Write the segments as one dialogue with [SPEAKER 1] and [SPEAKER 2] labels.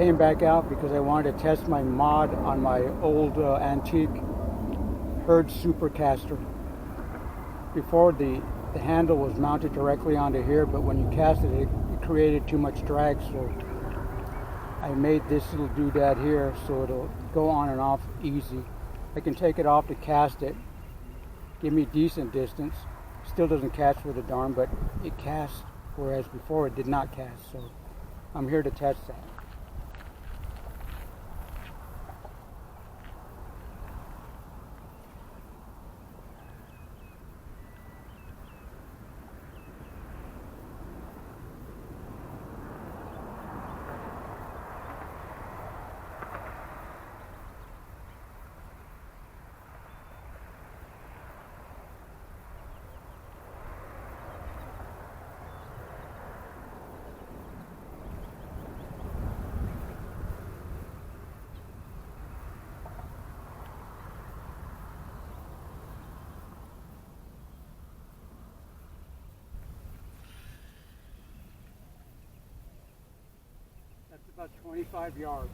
[SPEAKER 1] came back out because I wanted to test my mod on my old Antique Hurd Super Caster. Before, the handle was mounted directly onto here, but when you cast it, it created too much drag, so I made this little doodad here so it'll go on and off easy. I can take it off to cast it, give me decent distance. Still doesn't cast with a darn, but it casts, whereas before it did not cast, so I'm here to test that. That's about 25 yards.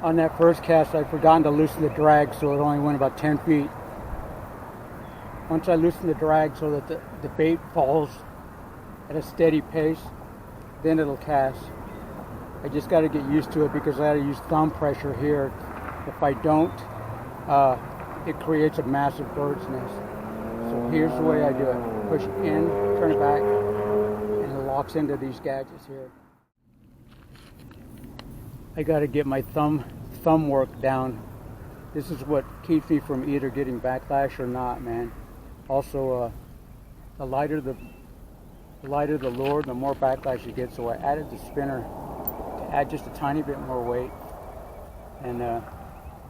[SPEAKER 1] On that first cast, I'd forgotten to loosen the drag, so it only went about 10 feet. Once I loosen the drag so that the bait falls at a steady pace, then it'll cast. I just got to get used to it because I got to use thumb pressure here. If I don't, it creates a massive bird's nest. So here's the way I do it. Push in, turn it back, and it locks into these gadgets here. I got to get my thumb work down. This is what keeps me from either getting backlash or not, man. Also, the lighter the lure, the more backlash you get. So I added the spinner to add just a tiny bit more weight, and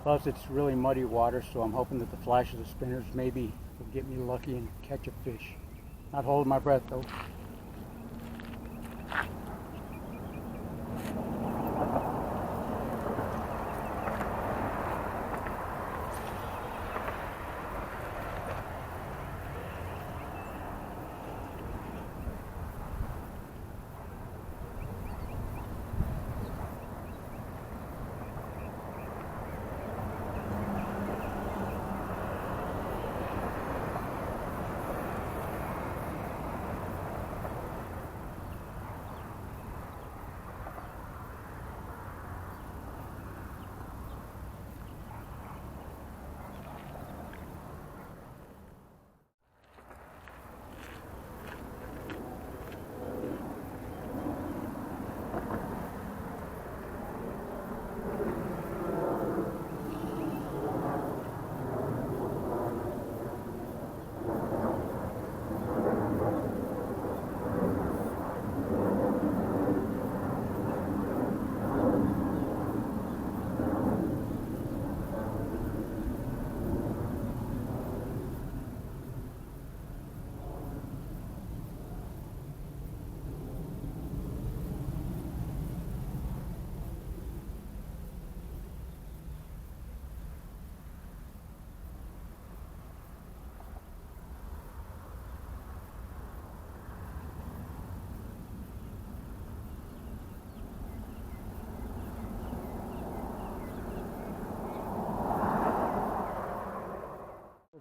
[SPEAKER 1] plus it's really muddy water, so I'm hoping that the flash of the spinners maybe will get me lucky and catch a fish. Not holding my breath though.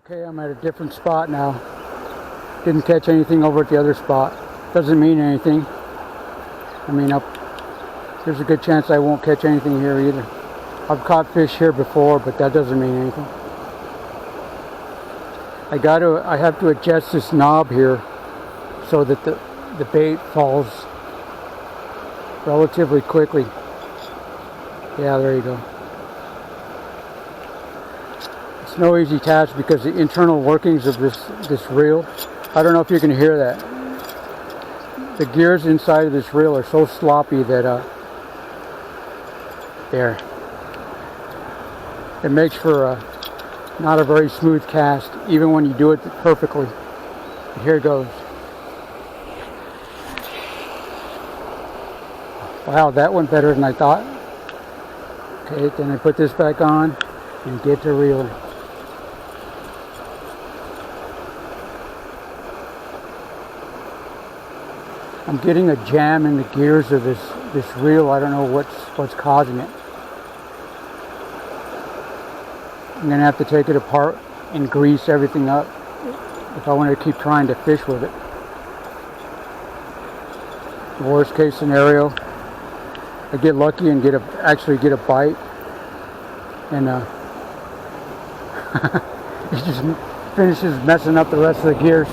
[SPEAKER 1] Okay, I'm at a different spot now. Didn't catch anything over at the other spot. Doesn't mean anything. I mean, there's a good chance I won't catch anything here either. I've caught fish here before, but that doesn't mean anything. I have to adjust this knob here so that the bait falls relatively quickly. Yeah, there you go. It's no easy task because the internal workings of this reel, I don't know if you can hear that. The gears inside of this reel are so sloppy that there. It makes for not a very smooth cast, even when you do it perfectly. But here it goes. Wow, that went better than I thought. Okay, then I put this back on and get to reeling. I'm getting a jam in the gears of this reel. I don't know what's causing it. I'm gonna have to take it apart and grease everything up if I want to keep trying to fish with it. The worst case scenario, I get lucky and actually get a bite, and it just finishes messing up the rest of the gears.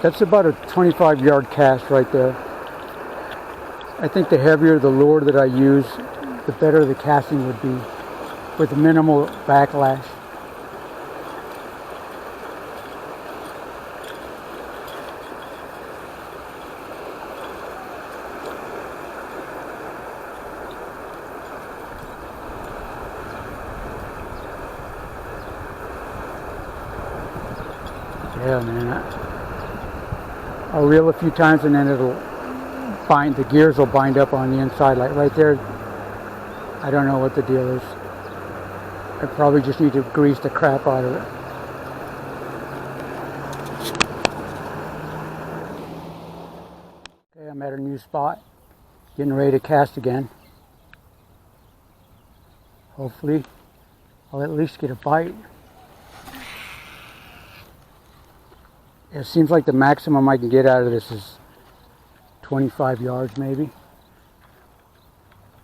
[SPEAKER 1] That's about a 25-yard cast right there. I think the heavier the lure that I use, the better the casting would be, with minimal backlash. Yeah, man. I'll reel a few times and then the gears will bind up on the inside, like right there. I don't know what the deal is. I probably just need to grease the crap out of it. Okay, I'm at a new spot, getting ready to cast again. Hopefully, I'll at least get a bite. It seems like the maximum I can get out of this is 25 yards maybe.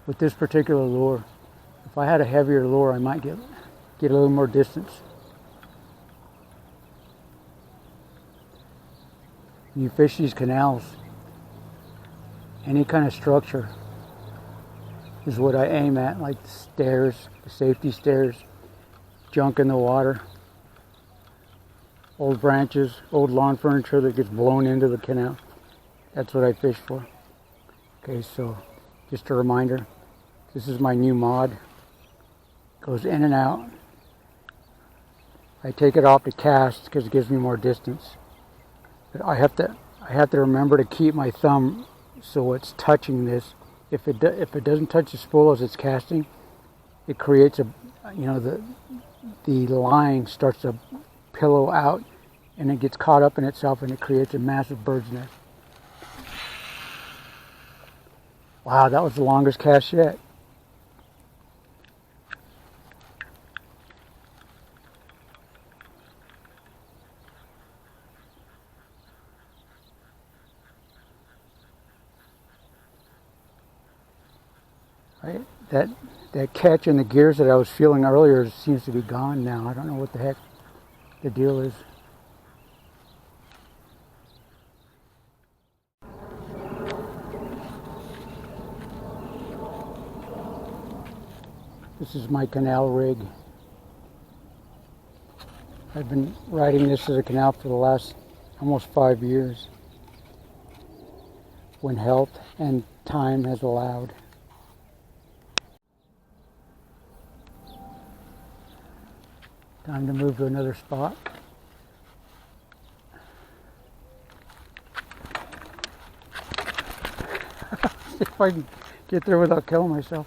[SPEAKER 1] With this particular lure. If I had a heavier lure, I might get a little more distance. You fish these canals, any kind of structure is what I aim at, like the stairs, the safety stairs, junk in the water, old branches, old lawn furniture that gets blown into the canal. That's what I fish for. Okay, so just a reminder, this is my new mod. Goes in and out. I take it off to cast because it gives me more distance. But I have to remember to keep my thumb so it's touching this. If it doesn't touch the spool as it's casting, it creates a, the line starts to pillow out and it gets caught up in itself and it creates a massive bird's nest. Wow, that was the longest cast yet. That catch in the gears that I was feeling earlier seems to be gone now. I don't know what the heck the deal is. This is my canal rig. I've been riding this as a canal for the last almost 5 years, when health and time has allowed. Time to move to another spot. See if I can get there without killing myself.